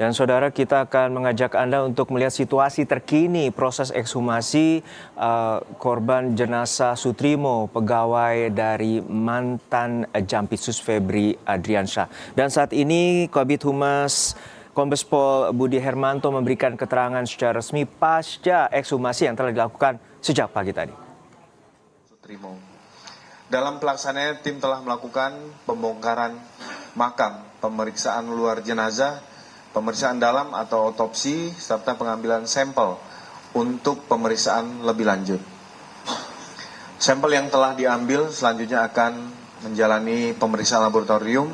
Dan saudara, kita akan mengajak Anda untuk melihat situasi terkini proses ekshumasi korban jenazah Sutrimo, pegawai dari mantan Jampitsus Febri Adriansyah. Dan saat ini Kabid Humas Kombes Pol Budi Hermanto memberikan keterangan secara resmi pasca ekshumasi yang telah dilakukan sejak pagi tadi. Sutrimo. Dalam pelaksanaannya, tim telah melakukan pembongkaran makam, pemeriksaan luar jenazah, pemeriksaan dalam atau otopsi, serta pengambilan sampel untuk pemeriksaan lebih lanjut. Sampel yang telah diambil selanjutnya akan menjalani pemeriksaan laboratorium,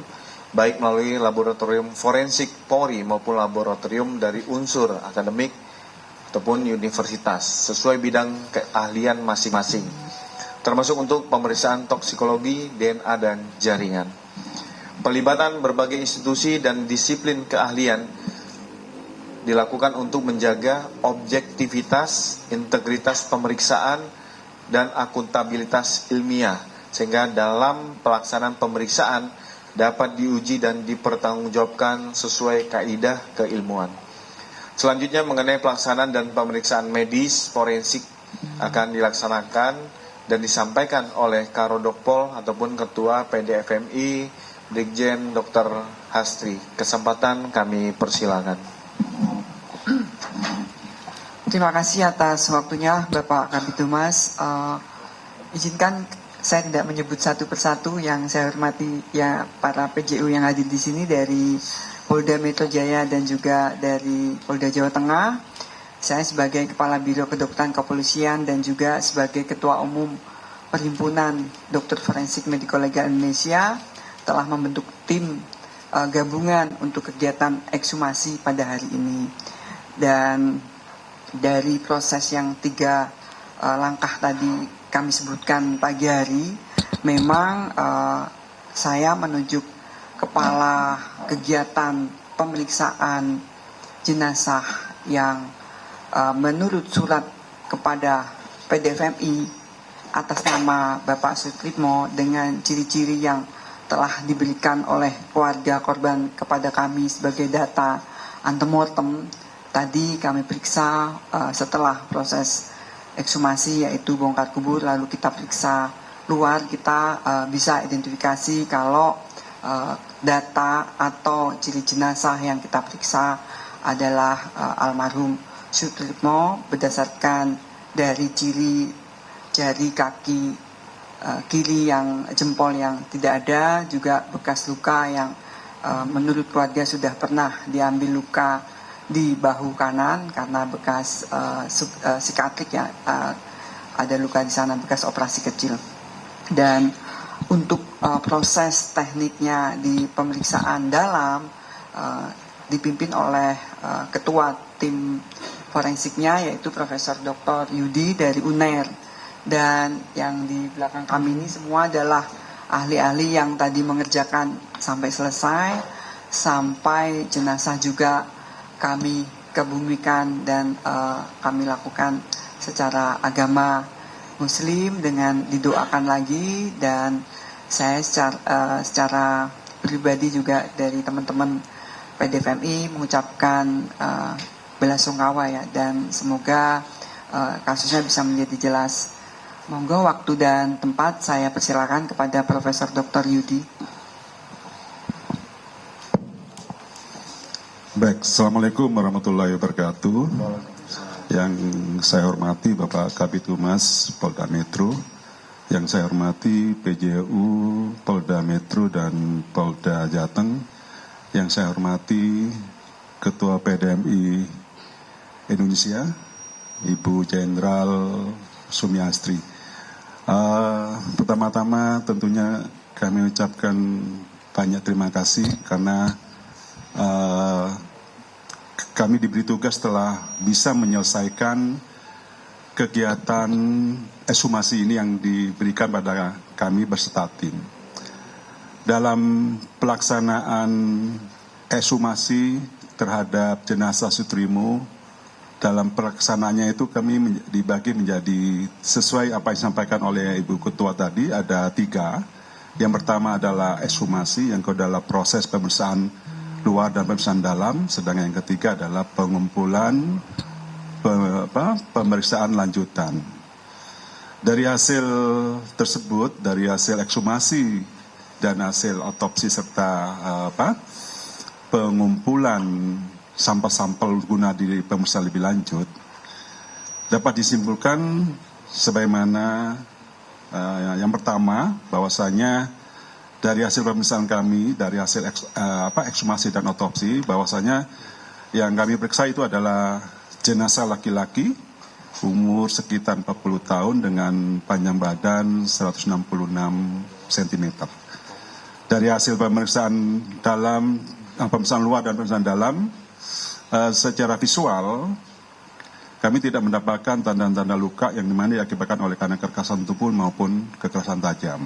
baik melalui laboratorium forensik Polri maupun laboratorium dari unsur akademik ataupun universitas, sesuai bidang keahlian masing-masing, termasuk untuk pemeriksaan toksikologi, DNA, dan jaringan. Pelibatan berbagai institusi dan disiplin keahlian dilakukan untuk menjaga objektivitas, integritas pemeriksaan, dan akuntabilitas ilmiah, sehingga dalam pelaksanaan pemeriksaan dapat diuji dan dipertanggungjawabkan sesuai kaidah keilmuan. Selanjutnya, mengenai pelaksanaan dan pemeriksaan medis forensik akan dilaksanakan dan disampaikan oleh Karodokpol ataupun Ketua PDFMI Brigjen Dr. Hastri. Kesempatan kami persilakan. Terima kasih atas waktunya Bapak Kabid Humas. Izinkan saya tidak menyebut satu persatu, yang saya hormati ya para PJU yang hadir di sini dari Polda Metro Jaya dan juga dari Polda Jawa Tengah. Saya sebagai Kepala Biro Kedokteran Kepolisian dan juga sebagai Ketua Umum Perhimpunan Dokter Forensik Mediko Legal Indonesia telah membentuk tim gabungan untuk kegiatan ekshumasi pada hari ini. Dan dari proses yang 3 langkah tadi kami sebutkan pagi hari, memang saya menunjuk kepala kegiatan pemeriksaan jenazah yang menurut surat kepada PDFMI atas nama Bapak Sutrimo dengan ciri-ciri yang telah diberikan oleh keluarga korban kepada kami sebagai data antemortem. Tadi kami periksa setelah proses ekshumasi, yaitu bongkar kubur, lalu kita periksa luar, kita bisa identifikasi kalau data atau ciri jenazah yang kita periksa adalah almarhum Sutrimo berdasarkan dari ciri jari kaki kiri yang jempol yang tidak ada, juga bekas luka yang menurut keluarga sudah pernah diambil luka di bahu kanan karena bekas sikatrik ya, ada luka di sana bekas operasi kecil. Dan untuk proses tekniknya di pemeriksaan dalam dipimpin oleh ketua tim forensiknya, yaitu Profesor Dr. Yudi dari UNER. Dan yang di belakang kami ini semua adalah ahli-ahli yang tadi mengerjakan sampai selesai, sampai jenazah juga kami kebumikan dan kami lakukan secara agama Muslim dengan didoakan lagi. Dan saya secara pribadi juga dari teman-teman PDFMI mengucapkan belasungkawa ya, dan semoga kasusnya bisa menjadi jelas. Monggo waktu dan tempat saya persilakan kepada Profesor Dr. Yudi. Baik, Assalamualaikum warahmatullahi wabarakatuh. Yang saya hormati Bapak Kabid Humas Polda Metro, yang saya hormati PJU Polda Metro dan Polda Jateng, yang saya hormati Ketua PDMI Indonesia, Ibu Jenderal Sumiastri. Pertama-tama tentunya kami ucapkan banyak terima kasih karena kami diberi tugas telah bisa menyelesaikan kegiatan ekshumasi ini yang diberikan pada kami beserta tim. Dalam pelaksanaan ekshumasi terhadap jenazah Sutrimo, dalam pelaksanaannya itu kami dibagi menjadi sesuai apa yang disampaikan oleh Ibu Ketua tadi, ada 3. Yang pertama adalah ekshumasi, yang kedua adalah proses pemeriksaan luar dan pemeriksaan dalam, sedangkan yang ketiga adalah pengumpulan pemeriksaan lanjutan. Dari hasil tersebut, dari hasil ekshumasi dan hasil otopsi serta pengumpulan sampel-sampel guna di pemeriksaan lebih lanjut, dapat disimpulkan sebagaimana yang pertama, bahwasanya dari hasil pemeriksaan kami, dari hasil ekshumasi dan otopsi, bahwasanya yang kami periksa itu adalah jenazah laki-laki umur sekitar 40 tahun dengan panjang badan 166 cm. Dari hasil pemeriksaan dalam, pemeriksaan luar dan pemeriksaan dalam, secara visual kami tidak mendapatkan tanda-tanda luka yang dimana diakibatkan oleh karena kekerasan tubuh maupun kekerasan tajam.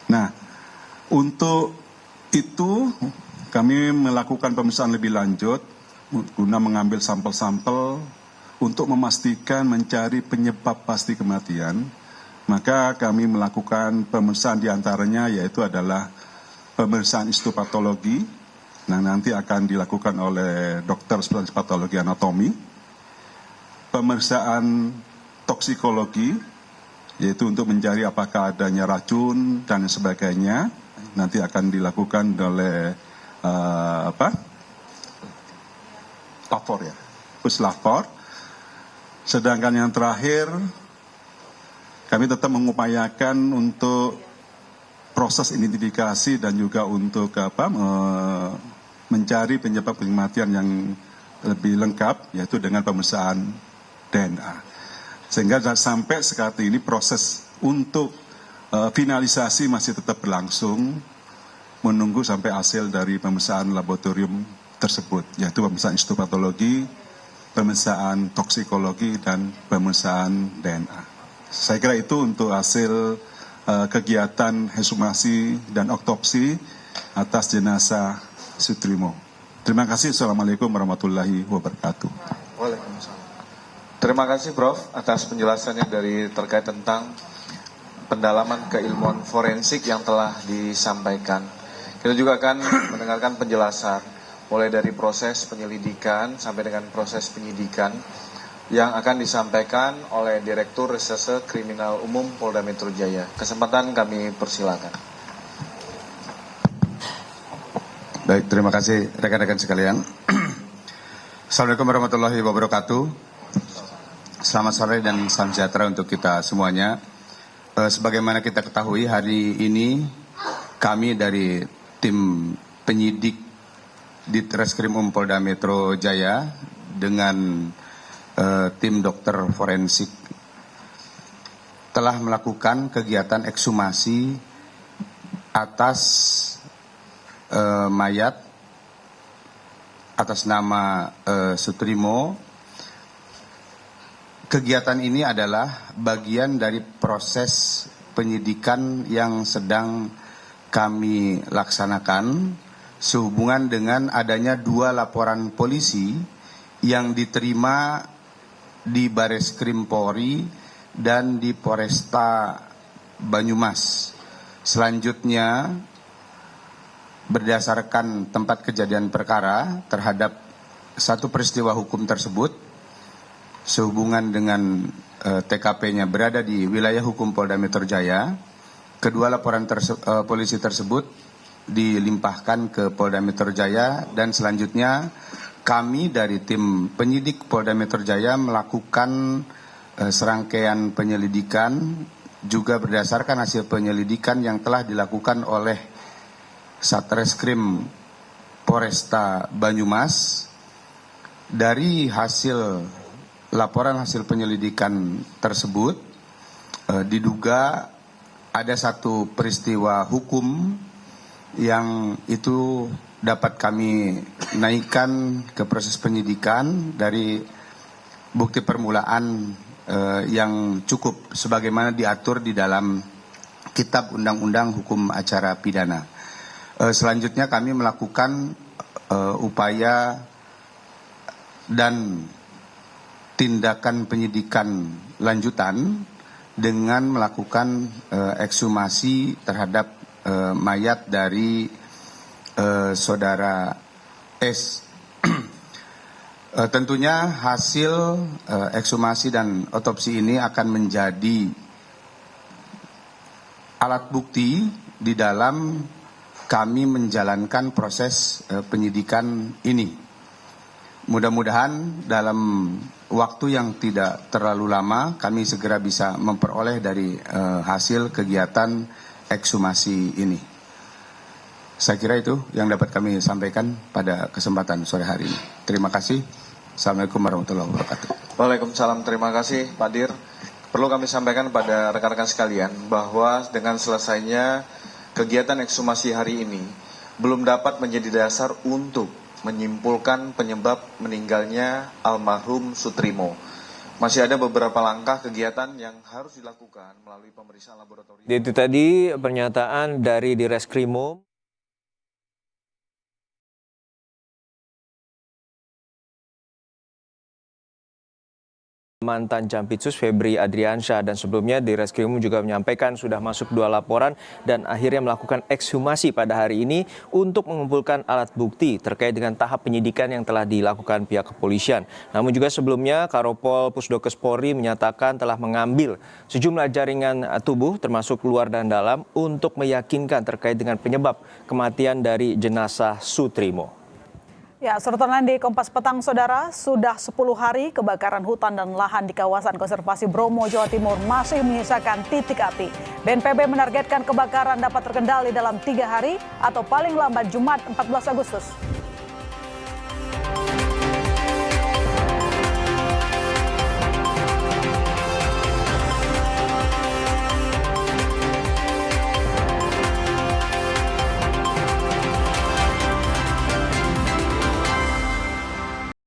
Nah, untuk itu kami melakukan pemeriksaan lebih lanjut guna mengambil sampel-sampel untuk memastikan mencari penyebab pasti kematian. Maka kami melakukan pemeriksaan diantaranya yaitu adalah pemeriksaan histopatologi. Nah, nanti akan dilakukan oleh dokter spesialis patologi anatomi. Pemeriksaan toksikologi, yaitu untuk mencari apakah adanya racun dan sebagainya, nanti akan dilakukan oleh lapor ya, puslapor. Sedangkan yang terakhir, kami tetap mengupayakan untuk proses identifikasi dan juga untuk mencari penyebab kematian yang lebih lengkap, yaitu dengan pemeriksaan DNA. Sehingga sampai saat ini proses untuk finalisasi masih tetap berlangsung, menunggu sampai hasil dari pemeriksaan laboratorium tersebut, yaitu pemeriksaan histopatologi, pemeriksaan toksikologi, dan pemeriksaan DNA. Saya kira itu untuk hasil kegiatan ekshumasi dan otopsi atas jenazah Sutrimo. Terima kasih. Assalamualaikum warahmatullahi wabarakatuh. Waalaikumsalam. Terima kasih Prof atas penjelasannya dari terkait tentang pendalaman keilmuan forensik yang telah disampaikan. Kita juga akan mendengarkan penjelasan mulai dari proses penyelidikan sampai dengan proses penyidikan yang akan disampaikan oleh Direktur Reserse Kriminal Umum Polda Metro Jaya. Kesempatan kami persilakan. Baik, terima kasih rekan-rekan sekalian. Assalamualaikum warahmatullahi wabarakatuh. Selamat sore dan salam sejahtera untuk kita semuanya. Sebagaimana kita ketahui, hari ini kami dari tim penyidik di Treskrim Polda Metro Jaya dengan tim dokter forensik telah melakukan kegiatan ekshumasi atas mayat atas nama Sutrimo. Kegiatan ini adalah bagian dari proses penyidikan yang sedang kami laksanakan sehubungan dengan adanya 2 laporan polisi yang diterima di Bareskrim Polri dan di Polresta Banyumas. Selanjutnya, berdasarkan tempat kejadian perkara terhadap satu peristiwa hukum tersebut, sehubungan dengan TKP-nya berada di wilayah hukum Polda Metro Jaya, kedua laporan polisi tersebut dilimpahkan ke Polda Metro Jaya dan selanjutnya kami dari tim penyidik Polda Metro Jaya melakukan serangkaian penyelidikan juga berdasarkan hasil penyelidikan yang telah dilakukan oleh Satreskrim Polresta Banyumas. Dari laporan hasil penyelidikan tersebut diduga ada satu peristiwa hukum yang itu dapat kami naikkan ke proses penyidikan dari bukti permulaan yang cukup sebagaimana diatur di dalam Kitab Undang-Undang Hukum Acara Pidana. Selanjutnya kami melakukan upaya dan tindakan penyidikan lanjutan dengan melakukan ekshumasi terhadap mayat dari saudara S. Tentunya hasil ekshumasi dan otopsi ini akan menjadi alat bukti di dalam kami menjalankan proses penyidikan ini. Mudah-mudahan dalam waktu yang tidak terlalu lama kami segera bisa memperoleh dari hasil kegiatan ekshumasi ini. Saya kira itu yang dapat kami sampaikan pada kesempatan sore hari ini. Terima kasih. Assalamualaikum warahmatullahi wabarakatuh. Waalaikumsalam, terima kasih Pak Dir. Perlu kami sampaikan pada rekan-rekan sekalian bahwa dengan selesainya kegiatan ekshumasi hari ini belum dapat menjadi dasar untuk menyimpulkan penyebab meninggalnya almarhum Sutrimo. Masih ada beberapa langkah kegiatan yang harus dilakukan melalui pemeriksaan laboratorium. Itu tadi pernyataan dari Direskrimum. Mantan Jampitsus Febri Adriansyah, dan sebelumnya Direskrimum juga menyampaikan sudah masuk 2 laporan dan akhirnya melakukan ekshumasi pada hari ini untuk mengumpulkan alat bukti terkait dengan tahap penyidikan yang telah dilakukan pihak kepolisian. Namun juga sebelumnya Karopol Pusdokes Polri menyatakan telah mengambil sejumlah jaringan tubuh termasuk luar dan dalam untuk meyakinkan terkait dengan penyebab kematian dari jenazah Sutrimo. Ya, sorotan lain di Kompas Petang, Saudara, sudah 10 hari kebakaran hutan dan lahan di kawasan konservasi Bromo, Jawa Timur masih menyisakan titik api. BNPB menargetkan kebakaran dapat terkendali dalam 3 hari atau paling lambat Jumat 14 Agustus.